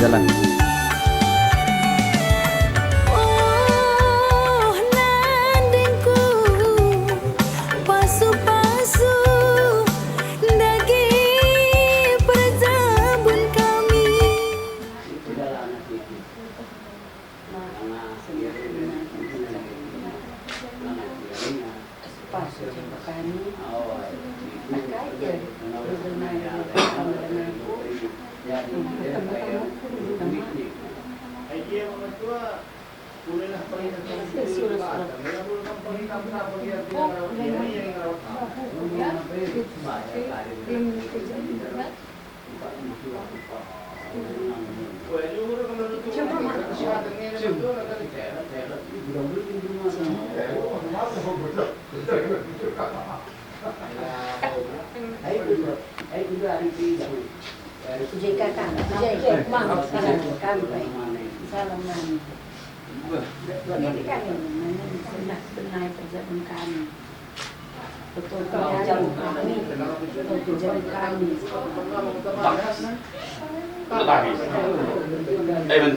jalan.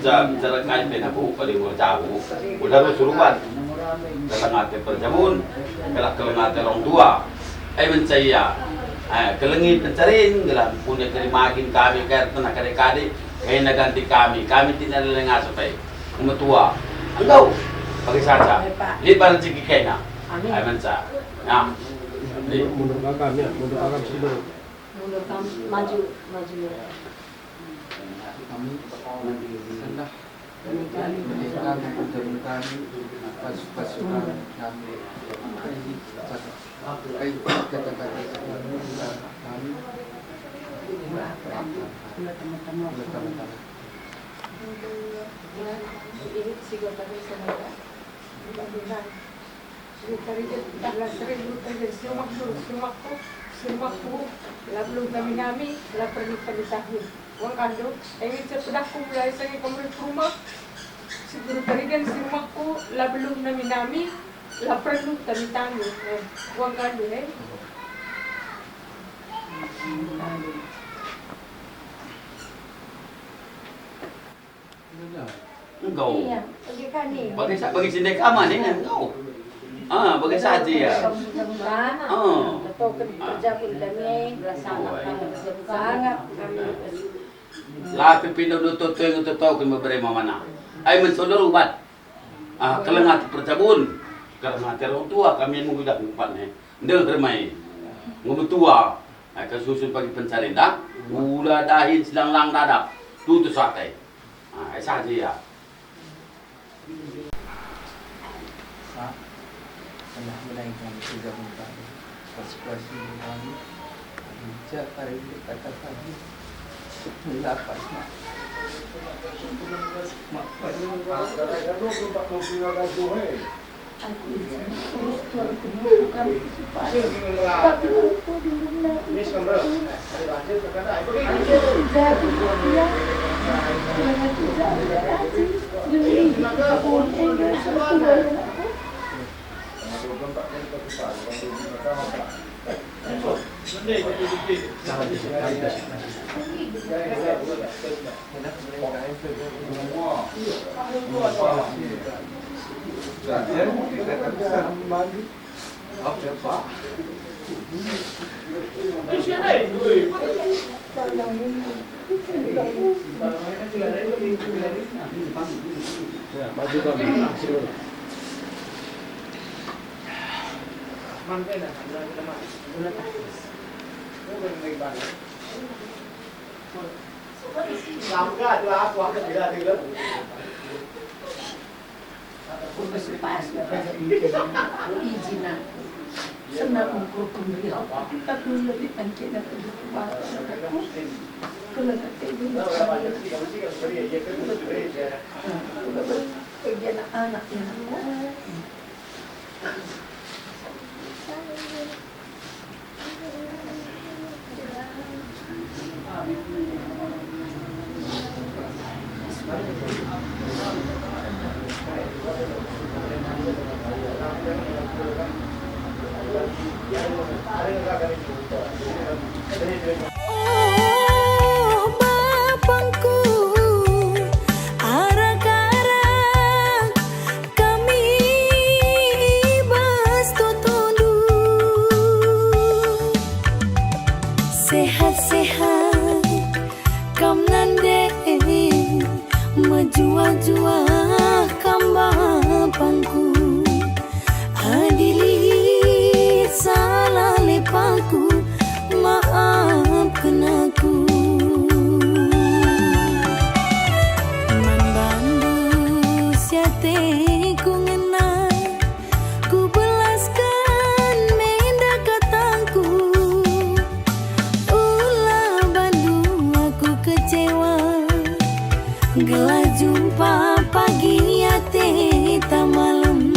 Bicara kain pena bu, kalau mau jauh, udah suruhan. Kelengate perjamun, kelengate orang tua. Mencaya, kelengit pencarin, gelam punya kerimakin kami kayak tenak adik-adik, kayak ganti kami tidak ada yang ngasapai. Tua, engkau pakai saja. Lihat barang ciki kena. Mencaya, ya. Mundur kakak ya, mundur kakak sini. Mundur maju. Kami hendak meninggalkan perjalanan pasukan kami kata-kata kami lalu kami perlu uang kandung, ingin sepedah kumulai saya kembali ke rumah. Siguro tarigan si rumahku, belum nami, perlu kami tanggung, uang kandung Engkau. Iya, Bagi sindek aman ini engkau. Bagi saja ya. Betul kerja pun kami sangat kami. Lapi pindah tutut yang tahu kan beberapa mana. Ay mensolor ubat. Kelengat percabun. Kelengat orang tua kami yang mengudak umpan ni. Ndel remai. Ngomong tua. Kesusun pagi pencari dah. Ula dahin sedang lang dadak. Tutu satai. Saja ya. telah menaikkan perjalanan pasukan kami bijak hari kata tadi lapas mak senang ukur pemberi apa kita dulu di pancen atau di rumah kalau nanti dulu kerja anak yang Oh, bapangku Menjua-jua kamba pangku, adili salah lepaku, maafkan aku. Membantu siate ku ngena, ku belaskan menda kataku. Ulah bandu aku kecewa, gelah jumpa pagi ate ta malam.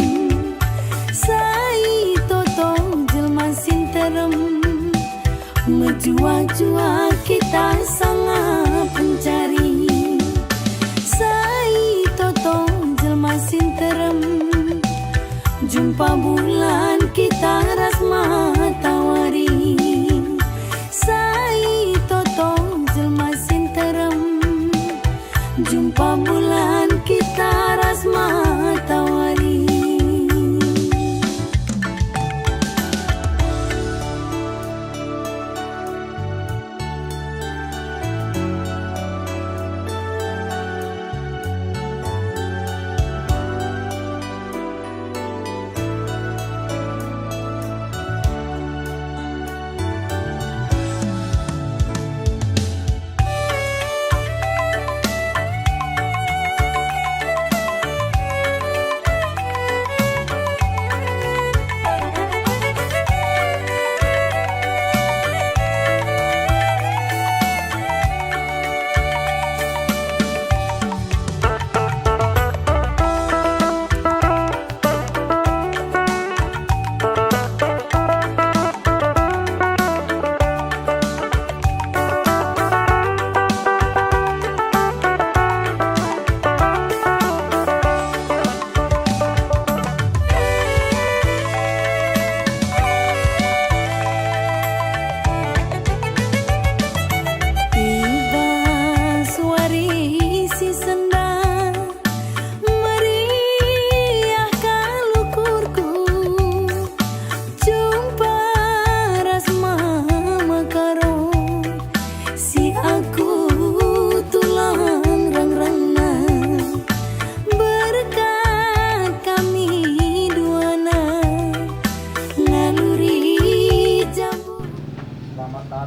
Sai toto jelma sinterem, menjua-jua kita sangat pencari. Sai toto jelma sinterem, jumpa bulan kita rasma tawari. Sai toto jelma sinterem, jumpa bulan kita rasma tawari.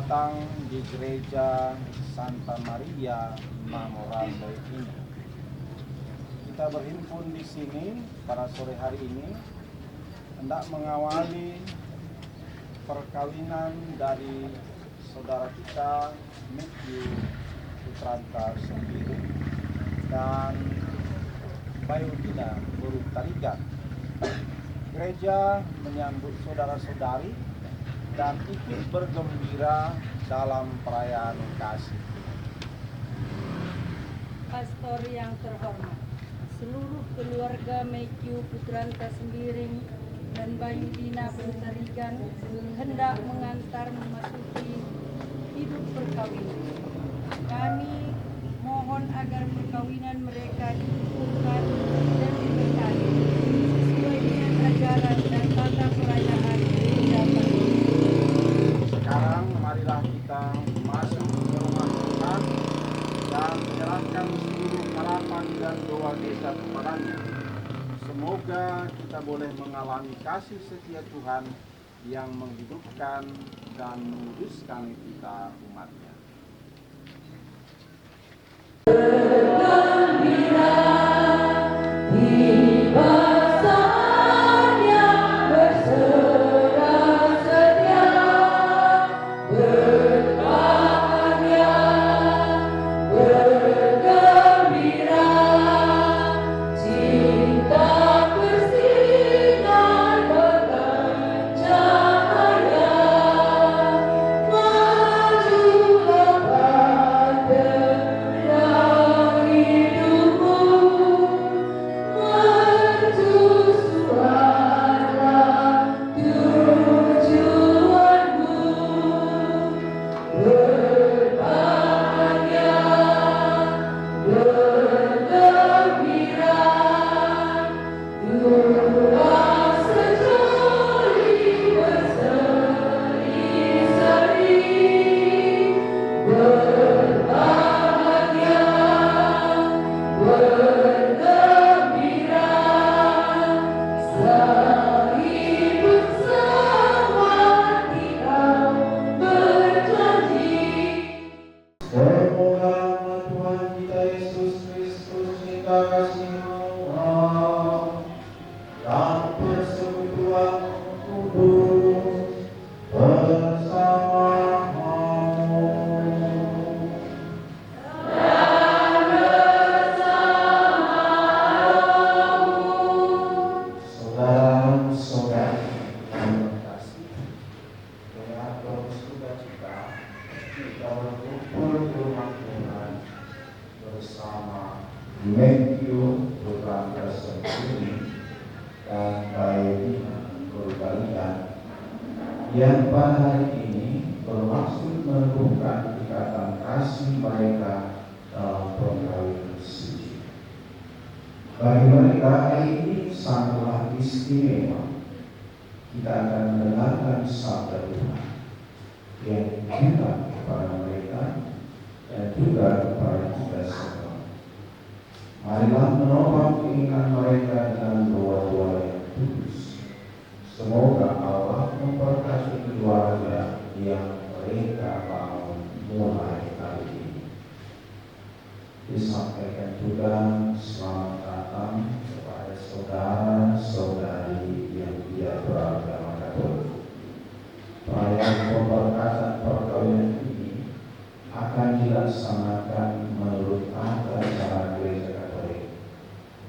datang di gereja Santa Maria Memorable ini. Kita berhimpun di sini pada sore hari ini hendak mengawali perkawinan dari saudara kita Matthew Putranta Sembiring dan Bayu Dina Buruk Tarigan. Gereja menyambut saudara-saudari dan ikut bergembira dalam perayaan kasih. Pastor yang terhormat, seluruh keluarga Matthew Putranta Sembiring dan Bayu Dina Buruk Tarigan hendak mengantar memasuki hidup perkawinan. Kami mohon agar perkawinan mereka dikukuhkan dan diberkati sesuai dengan ajaran dan tata perayaan gereja Katolik. Sekarang marilah kita masuk ke rumah Tuhan dan menyerahkan seluruh harapan dan doa kita kepadanya. Semoga kita boleh mengalami kasih setia Tuhan yang menghidupkan dan menguduskan kita umatnya. Maju Matthew Putranta Sendiri dan Baidina Gurubalian yang pada hari ini bermaksud meneguhkan ikatan kasih mereka dalam perkawinan suci. Bagi mereka hari ini sangatlah istimewa. Kita akan mendengarkan sabda Tuhan yang juga kepada mereka dan juga kepada kita semua. Marilah menopang keinginan mereka dengan doa-doa yang tulus. Semoga Allah memberkati keluarga yang mereka bangun mulai hari ini. Disampaikan juga selamat datang kepada saudara-saudari yang tidak beragama Katolik. Perayaan pemberkatan perkawinan ini akan dilaksanakan menurut tata cara Gereja Katolik.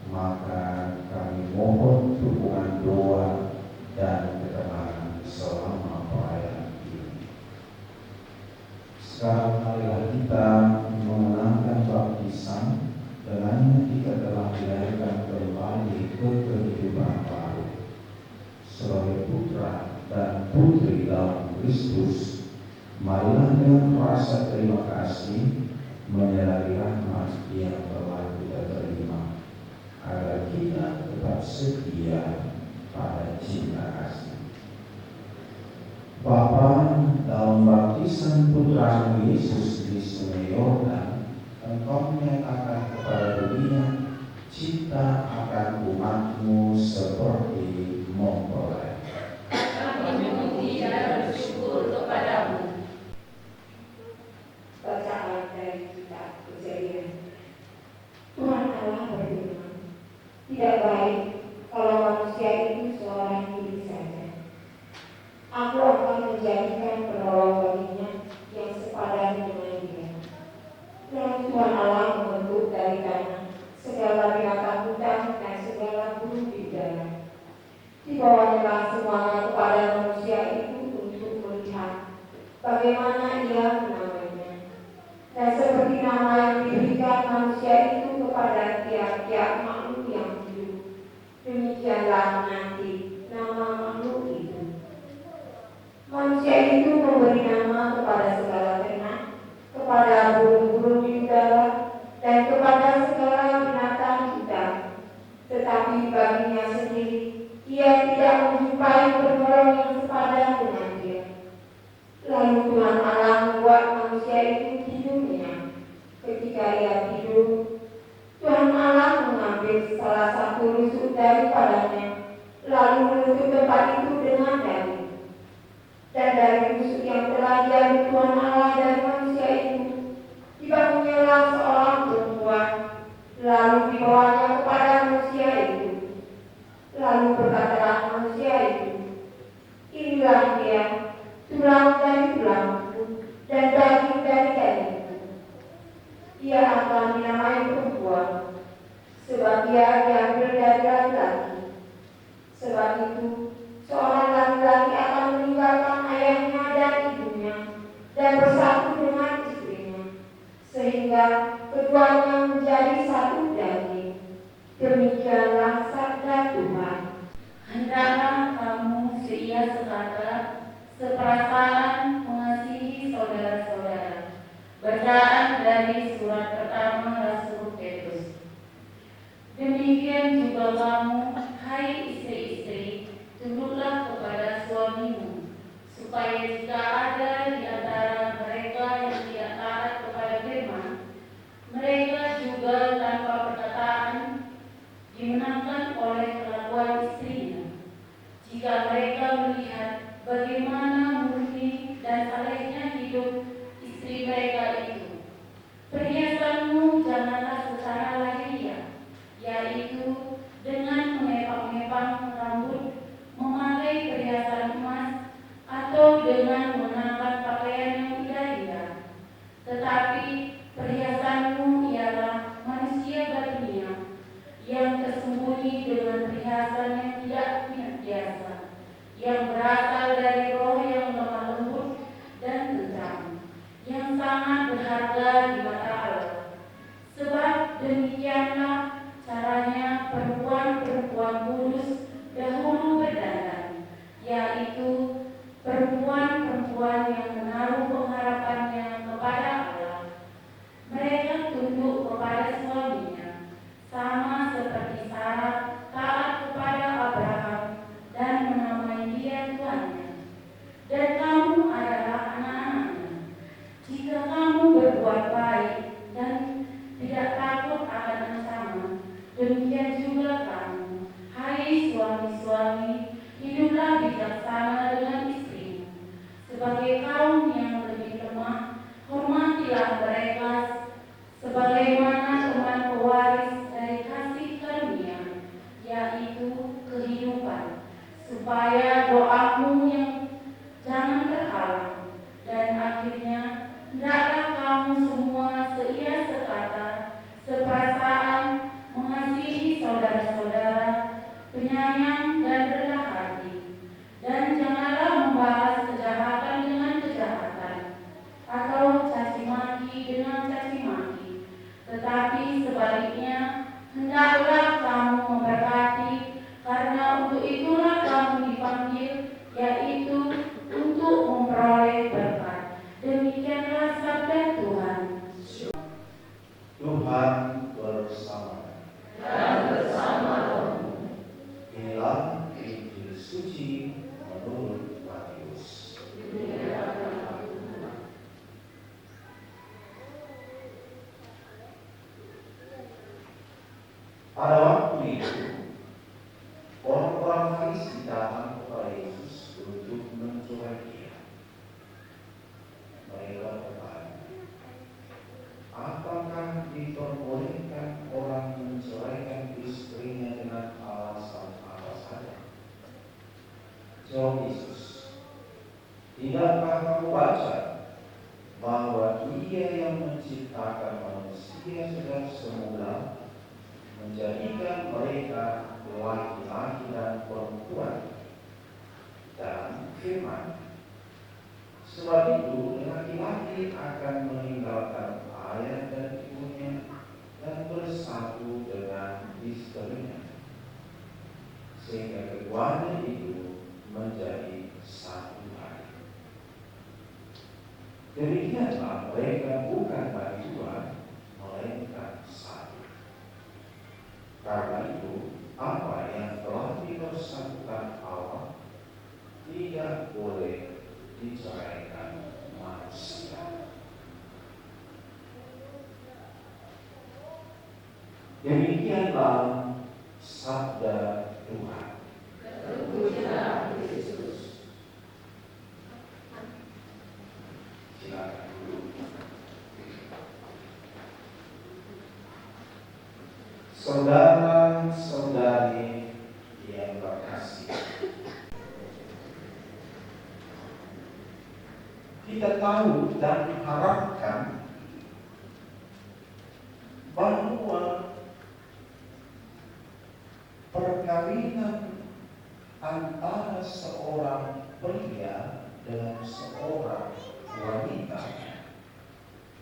Maka kami mohon dukungan doa dan ketenangan selama perayaan ini. Sekarang marilah kita mengenangkan baptisan, dengannya kita telah dilahirkan kembali ke kehidupan baru sebagai putra dan putri dalam Kristus. Marilah dengan rasa terima kasih menyadari rahmat yang telah kita terima, agar kita tetap setia pada cinta kasih. Bapa, dalam baptisan putra Yesus di Sungai Yordan, Engkau menyatakan kepada dunia cinta akan umat-Mu seperti mempelai. Kami memuji dan bersyukur kepadamu. Bacaan dari kitab Kejadian. Tuhan Allah berfirman, tidak baik kalau manusia itu seorang diri saja. Aku akan menjadikan penolong baginya yang sepadan dengan dia. Lalu Tuhan Allah membentuk dari tanah segala binatang hutan dan segala burung di udara. Dibawanya semuanya kepada manusia itu untuk melihat bagaimana ia menamainya. Dan seperti nama yang diberikan manusia itu kepada tiap-tiap makhluk yang hidup, demikianlah nanti nama makhluk itu. Manusia itu memberi nama kepada segala ternak, kepada burung-burung di udara, dan kepada segala binatang hutan. Tetapi baginya sendiri, ia tidak menjumpai penolong yang sepadan dengan dia. Lalu Tuhan Allah membuat manusia itu tidurnya. Ketika ia tidur, Tuhan Allah mengambil salah satu rusuk daripadanya, lalu menutup tempat itu dengan daun. Dan dari rusuk yang telah diambil Tuhan Allah dari manusia itu, dibangunlah seorang perempuan, lalu dibawanya kepada manusia itu. Lalu berkatalah manusia itu, inilah dia, tulang dari tulangku dan daging dari dagingku. Ia akan dinamai perempuan, sebab ia diambil dari laki-laki. Sebab itu, seorang laki-laki akan meninggalkan ayahnya dan ibunya dan bersatu dengan istrinya, sehingga keduanya menjadi satu daging. Demikianlah sabda Tuhan. Hendaklah kamu seia sekata, seperasaan, mengasihi saudara-saudara. Bacaan dari surat pertama Rasul Petrus. Demikian juga kamu, hai istri-istri, tunduklah kepada suamimu, supaya jika ada di antara mereka yang tidak taat kepada firman, mereka juga tanpa perkataan dimenangkan oleh kelakuan istrinya. Jika mereka melihat bagaimana murni dan salehnya hidup istri mereka itu, perhiasanmu janganlah secara lahiriah, yaitu dengan mengepang-ngepang rambut, memakai perhiasan emas, atau dengan mengenakan pakaian yang indah-indah. Tetapi perhiasanmu ialah manusia batinia, yang tersembunyi dengan perhiasan yang tidak biasa, yang berasal dari roh yang lemah lembut dan tentram, yang sangat berharga di mata Allah. Sebab demikianlah sebaliknya, hendaklah kamu memberkati, karena untuk itulah kamu dipanggil, yaitu untuk memperoleh berkat. Demikianlah sabda Tuhan. Tuhan bersama Dan bersama rohmu. Inilah Injil suci menurut Matius. Pada waktu itu, orang-orang Farisi datang kepada Yesus untuk mencobai Dia. Mereka bertanya, apakah diperbolehkan orang menceraikan istrinya dengan alasan apa saja? Jawab Yesus, tidakkah kamu baca bahwa Ia yang menciptakan manusia sejak semula menjadikan mereka laki-laki dan perempuan, dan firman, sebab itu laki-laki akan meninggalkan ayah dan ibunya dan bersatu dengan istrinya, sehingga keduanya itu menjadi satu hari. Demikianlah mereka bukan lagi dua, melainkan satu. Karena itu, apa yang telah dipersatukan Allah tidak boleh diceraikan manusia. Demikianlah sabda Tuhan. Terpujilah Yesus. Silakan dulu. Saudara-saudari yang terkasih, kita tahu dan harapkan bahwa perkawinan antara seorang pria dengan seorang wanita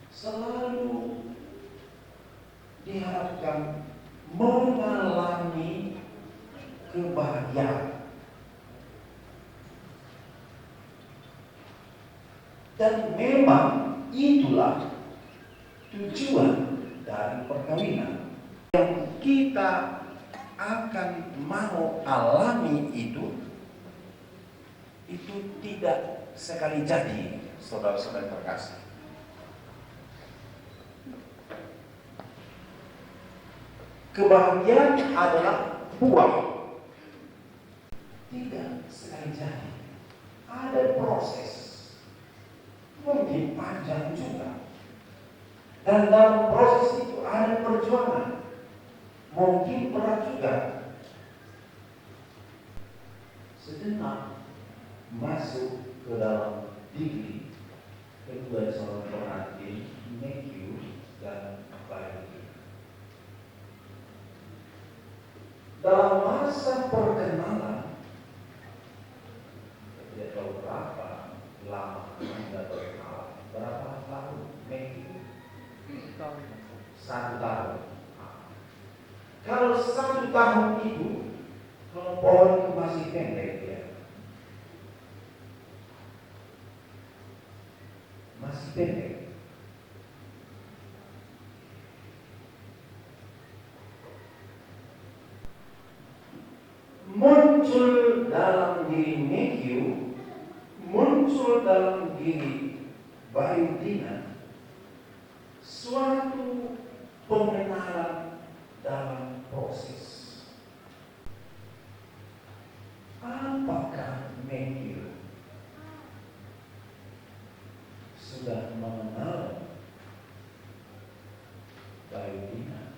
selalu diharapkan mengalami kebahagiaan. Dan memang itulah tujuan dari perkawinan. Yang kita akan mau alami itu tidak sekali jadi, saudara-saudara terkasih. Kebahagiaan adalah buah, tidak sekali jadi. Ada proses, mungkin panjang juga, dan dalam proses itu ada perjuangan, mungkin berat juga. Sejenak masuk ke dalam diri kedua calon pengantin, Matthew dan Bayu. Dalam masa perkenalan, tidak tahu berapa lama Anda berkenalan, berapa tahun Matthew? 1 tahun. 1 tahun. Kalau 1 tahun itu, kalau pohon itu masih pendek ya, masih pendek. Muncul dalam diri Matthew, muncul dalam diri Bayu Dina suatu pengenalan dalam proses. Apakah Matthew sudah mengenal Bayu Dina?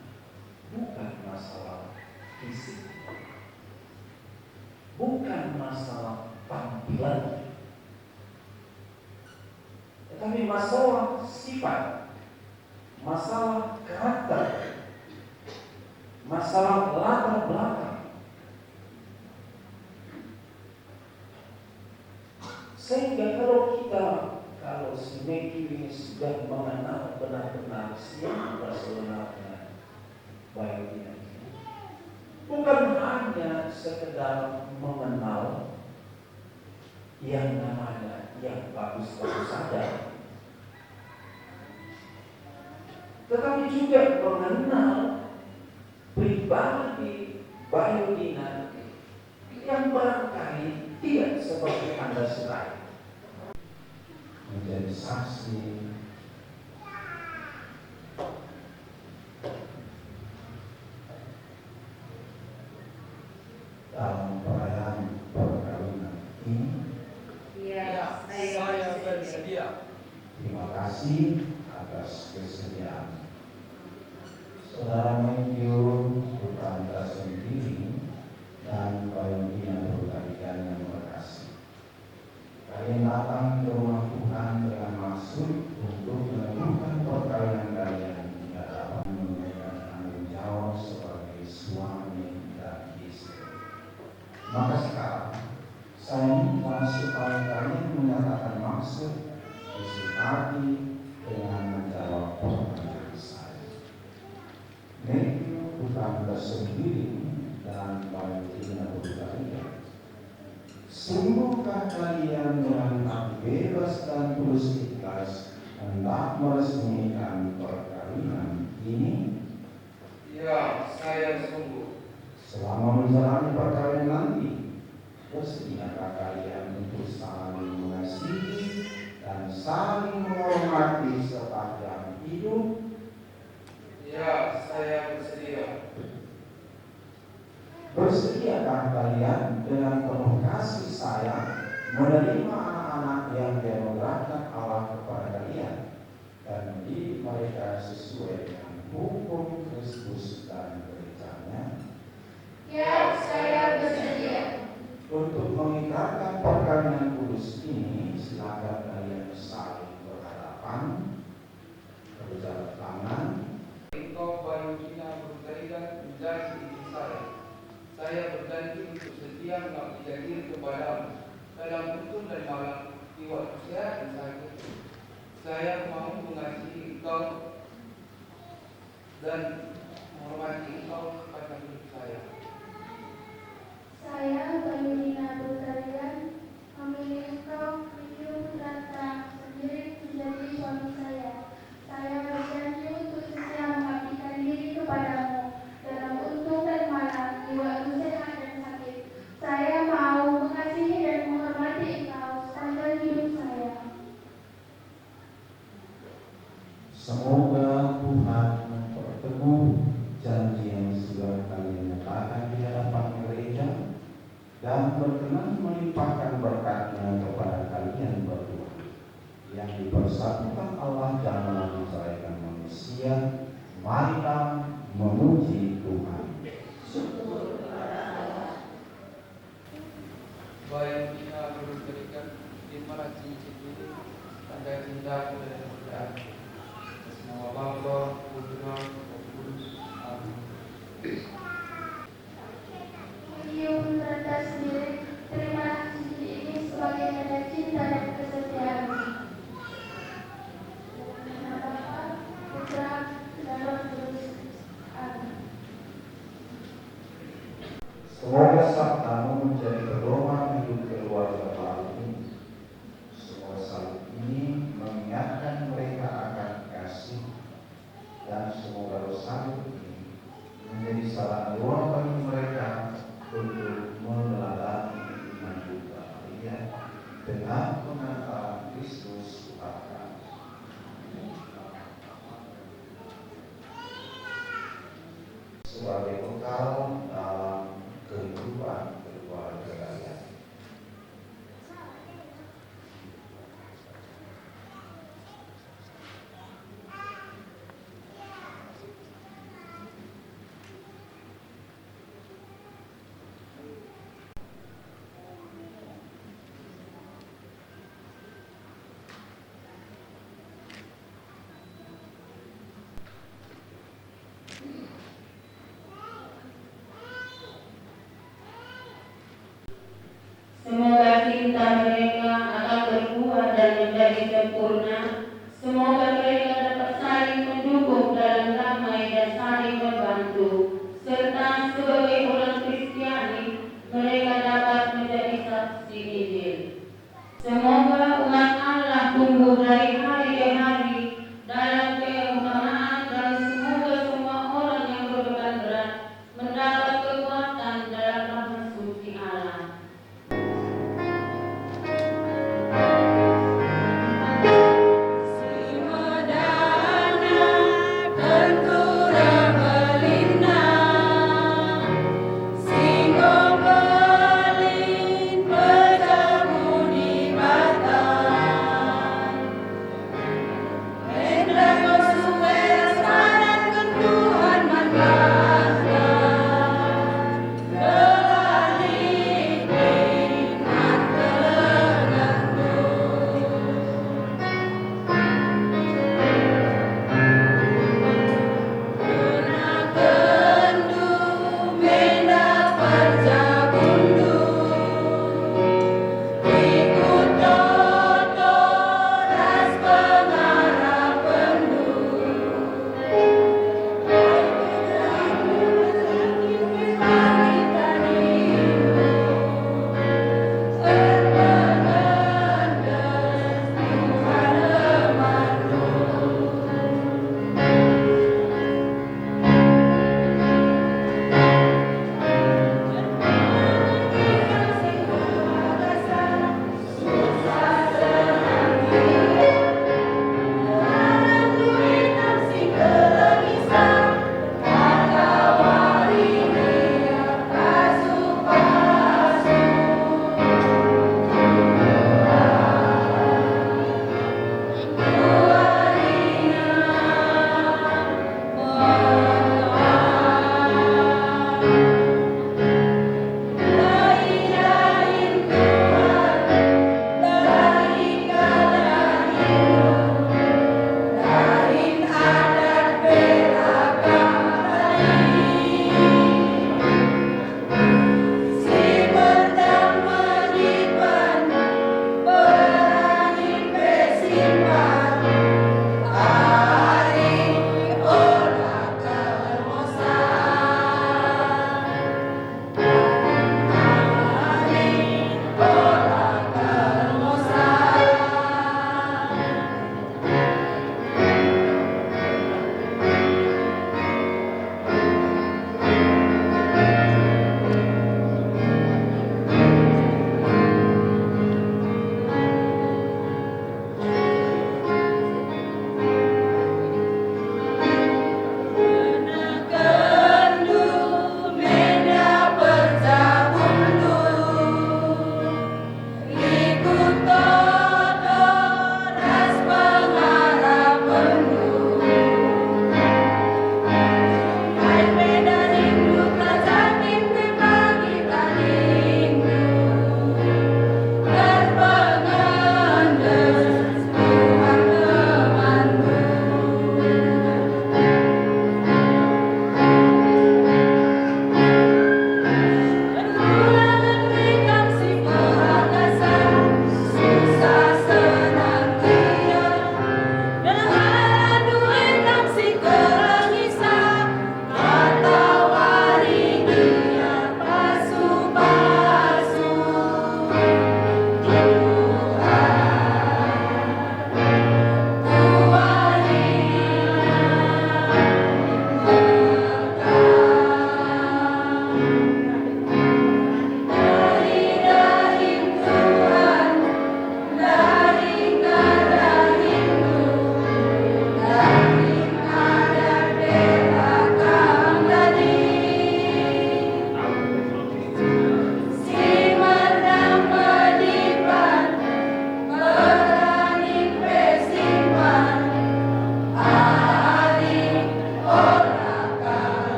Bukan masalah fisik, bukan masalah tampilan, tetapi masalah sifat, masalah karakter, masalah latar belakang. Sehingga kalau si Matthew ini sudah mengenal benar-benar siapa sebenarnya tidak sekedar mengenal yang namanya yang bagus-bagus saja, tetapi juga mengenal pribadi Bayu Dina yang barangkali tidak seperti Anda sukai, menjadi saksi dalam perayaan perkawinan ini. Ya, saya bersedia. Terima kasih atas kesediaan Saudara Menkyu Putranta sendiri dan Bayu Dina Putarigan yang berkasih. Kalian datang ke rumah Tuhan dengan maksud untuk menemukan perkawinan kalian hingga dapat menunaikan tanggung jawab sebagai suami dan istri. Maka sekarang saya minta supaya kalian menyatakan maksud isi hati dengan menjawab pertanyaan saya. Menkyu Putranta sendiri dan Bayu Dina Putarigan, sungguhkah kalian dengan hati bebas dan tulus ikhlas hendak meresmikan perkawinan ini? Ya, saya sungguh. Selama menjalani perkawinan nanti, bersediakah kalian untuk saling mengasihi dan saling menghormati sepanjang hidup? Ya, saya bersedia. Bersediakah kalian dengan penuh kasih sayang menerima anak-anak yang dianugerahkan Allah kepada kalian dan mendidik mereka sesuai dengan hukum Kristus dan gerejanya? Ya, saya bersedia. Untuk mengikrarkan perkawinan kudus ini, silakan kalian saling berhadapan, berjabat tangan. Engkau Bayu Dina Putarigan menjadi istri saya. Saya berjanji untuk setia mengabdi diri kepadamu dalam utuh dan malam di waktu sehat dan sakit. Saya mau mengasihi engkau dan menghormati engkau sepanjang hidup saya. Saya Bayu Dina Putarigan memilih engkau Menkyu Putranta sendiri menjadi suami saya. Saya berjanji untuk setia mengabdikan diri kepadamu dalam untung dan malam di waktu sehat dan sakit. Saya mau mengasihi dan menghormati engkau sepanjang hidup saya. Semoga Tuhan memperteguh janji yang sudah kalian nyatakan di hadapan gereja dan berkenan melimpahkan berkat-Nya kepada kalian berdua yang dipersatukan Allah dalam menceraikan manusia. Marilah memuji Tuhan. Bayu Dina Putarigan, terima cincin ini tanda cintaku dan kemuliaan. Atas nama Bapa, Putra, Roh Kudus. Amin. Menkyu Putranta sendiri terimalah cincin ini sebagai tanda cinta dan kesetiaan. Nama Bapa, Putra, dan Roh Kudus. Amin. Semoga sabdamu menjadi pedoman hidup keluarga baru ini. Semoga salib ini mengingatkan mereka akan kasih, dan semoga roh salib ini menjadi salah doa bagi mereka untuk meneladani iman Bunda Maria dengan pengantaran Kristus Tuhan kami. Sebagai bekal dalam kehidupan keluarga kalian. Semoga cinta mereka akan berbuah dan menjadi sempurna. Semoga mereka dapat saling mendukung dalam damai dan saling membantu, serta sebagai orang Kristiani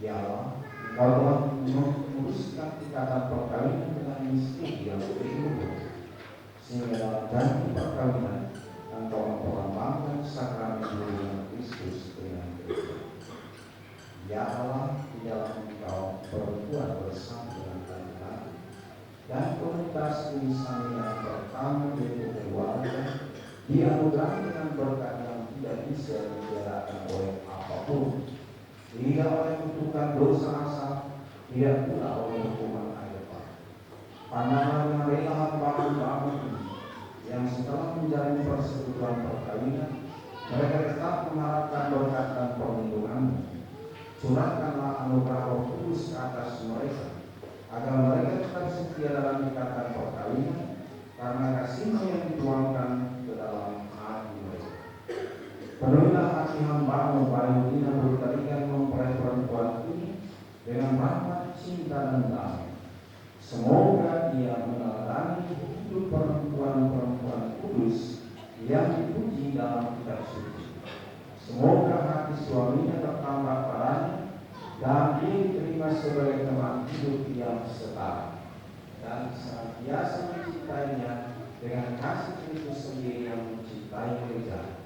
ialah Engkau telah memutuskan ikatan perkawinan dengan istri yang berumur, sehingga dalam janji perkawinan Engkau memperlambangkan sakramen hubungan Kristus dengan gereja. Ya Allah, di dalam Engkau perempuan bersama dengan laki-laki dan komunitas insan yang pertama yaitu keluarga dianugerahi dengan berkat yang tidak bisa digerakkan oleh apapun, tidak oleh kutukan dosa asal, tidak pula oleh hukuman akhir. Pandanglah dengan rela hamba-hamba ini yang setelah menjalani persetujuan perkawinan, mereka tetap mengharapkan berkat dan perlindungan-Mu. Curahkanlah anugerah Roh Kudus ke atas mereka, agar mereka tetap setia dalam ikatan perkawinan karena kasih-Mu yang dituangkan ke dalam hati mereka. Penuhilah hati hamba-Mu Bayudina Brutarigan mempelai perempuan ini dengan rahmat, cinta, dan damai. Semoga ia meneladani hidup perempuan-perempuan kudus yang dipuji dalam kitab suci. Semoga hati suaminya bertambah padanya dan dia diterima sebagai teman hidup yang setara dan senantiasa mencintainya dengan kasih Kristus sendiri yang mencintai gereja.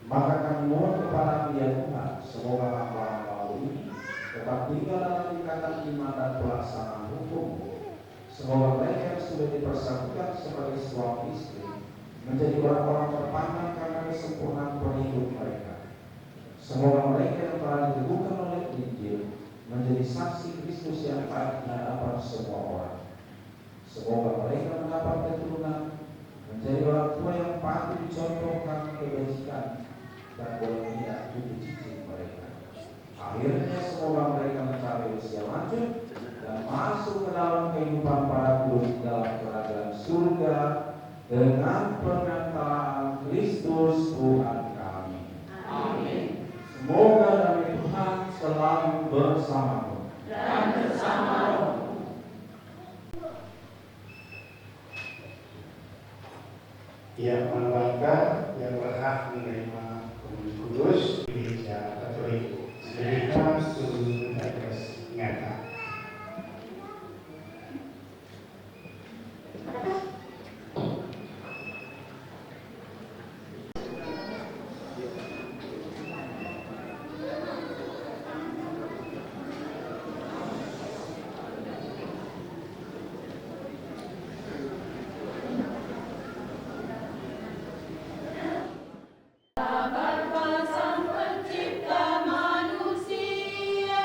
Maka kami mohon kepada Dia Tuhan, semoga hamba-hamba ini tetap tinggal dalam ikatan iman dan pelaksanaan hukum. Semoga mereka yang sudah dipersatukan sebagai suami istri menjadi orang-orang terpandang karena kesempurnaan perhidup mereka. Semoga mereka yang telah diteguhkan oleh Injil menjadi saksi Kristus yang baik di hadapan semua orang. Semoga mereka mendapat keturunan menjadi orang tua yang patut dicontohkan kebajikan dan boleh tidak tutup cicit mereka. Akhirnya semoga mereka mencapai usia lanjut dan masuk ke dalam kehidupan para kudus dalam kerajaan surga dengan pengantaraan Kristus Tuhan kami. Amin. Semoga damai Tuhan selalu bersamamu dan bersama rohmu. Yang melanggar yang berhak menerima komunitas kudus Gereja Katolik Amerika Sulu Dagas Ngata. Bapa Sang Pencipta manusia,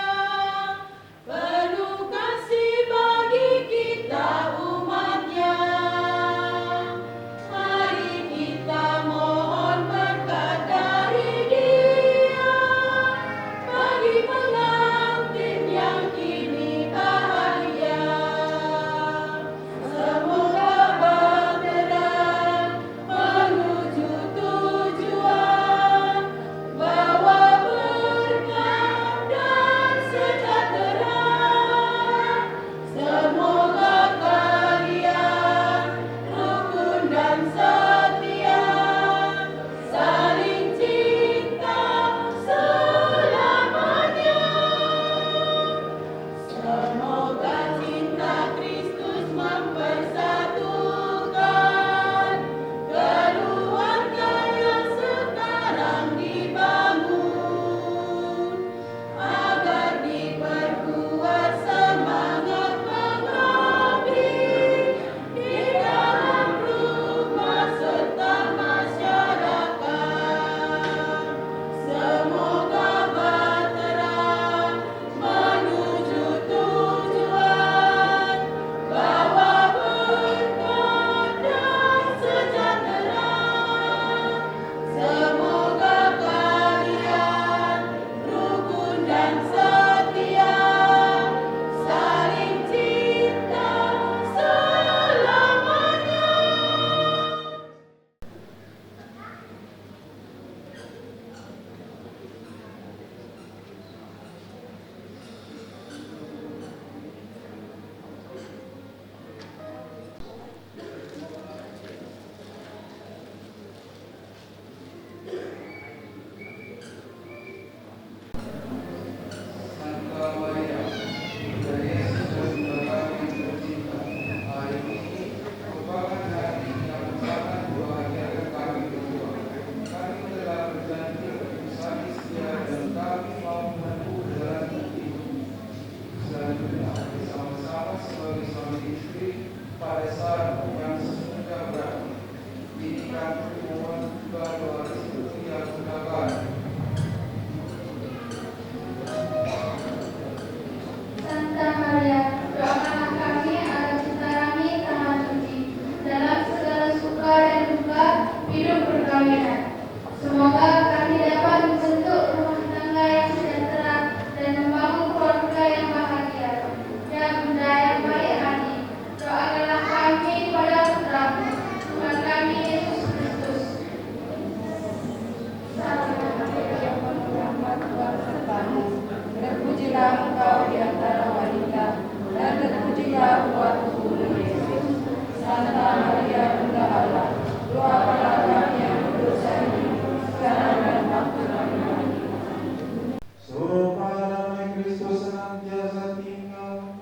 senantiasa tinggal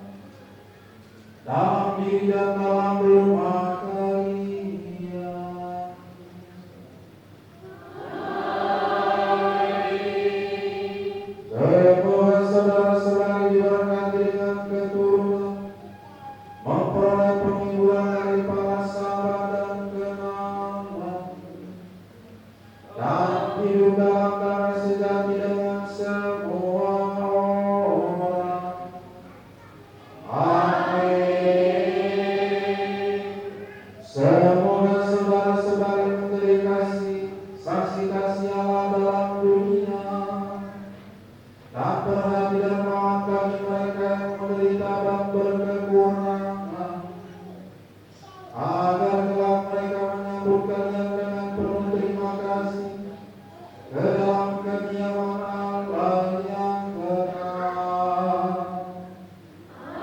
dalam diri dan dalam rumah kalian. Semoga saudara-saudara diberkati dengan keturunan, memperoleh penghiburan dari para sahabat dan kenalan, dan hidup dalam damai sejati dengan semua orang. Amin. Semoga saudara-saudara menjadi saksi kasih Allah dalam dunia, dan perhati dan mengangkat mereka yang menderita dan berkekurangan, agar kelak mereka menyambutkannya dengan penuh terima kasih ke dalam kediaman Allah yang kekal.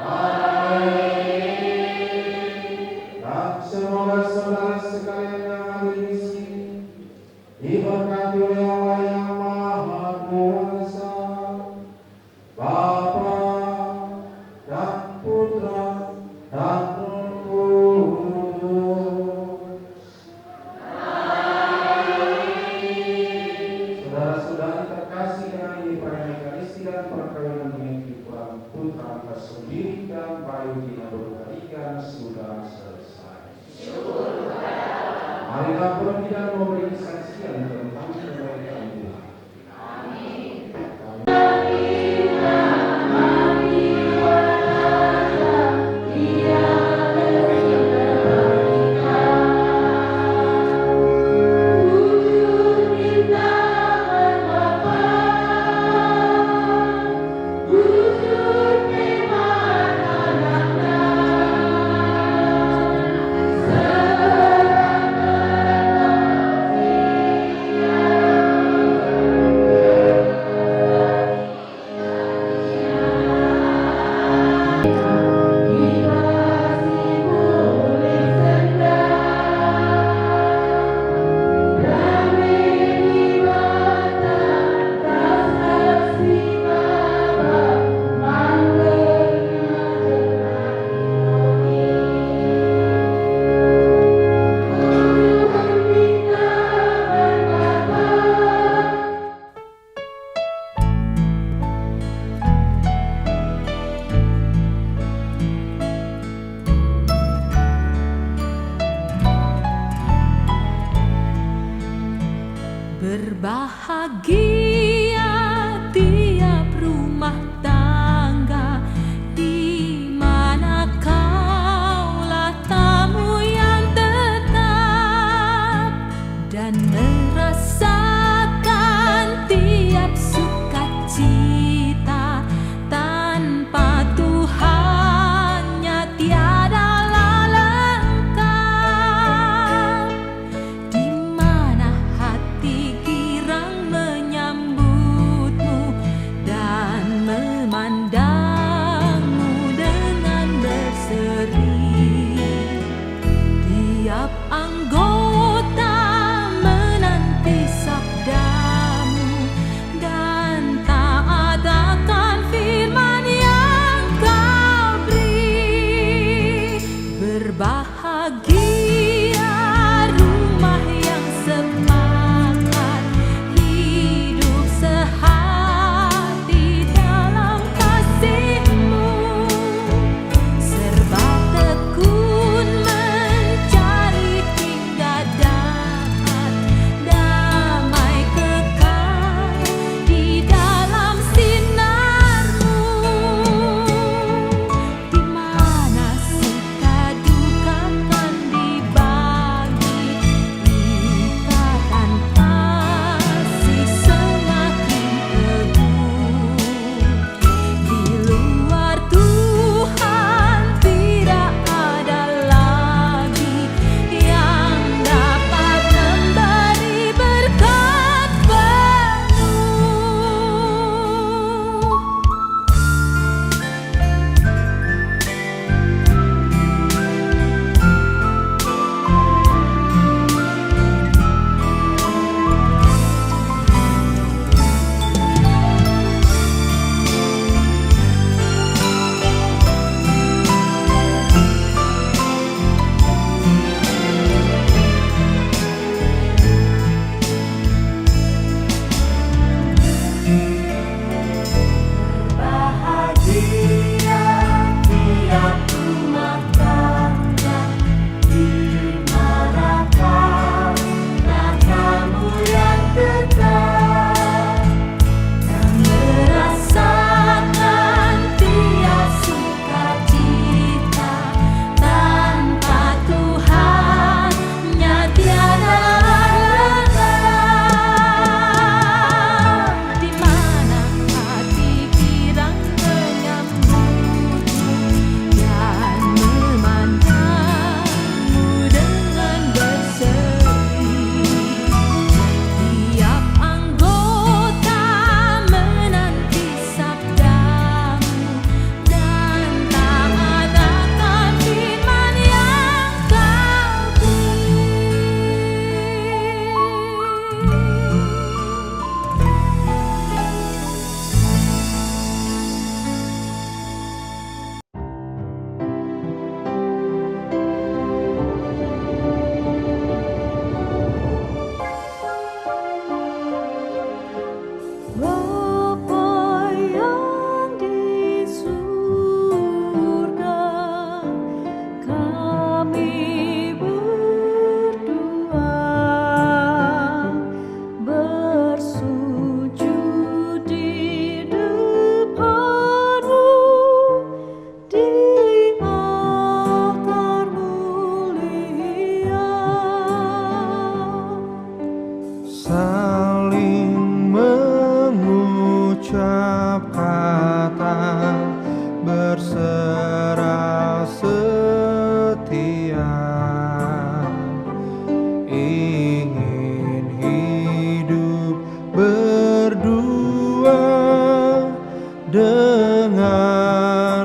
Amin. Dan semoga saudara sekalian yang hadir di sini diberkati oleh Allah yang Maha Kuasa, Bapa dan Putra dan Roh Kudus. Saudara-saudari terkasih dengan ini pada Ekaristi dan perkawinan dengan Putra tersendiri dan Bayu Dina berkalikan sudah selesai. Marilah pergi dan memberi kesaksian tentang kebaikan Tuhan. Amin.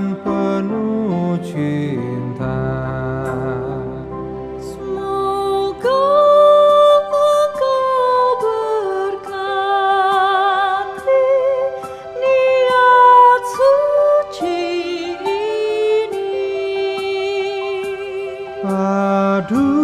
dan penuh cinta. Semoga Engkau berkati niat suci ini. Aduh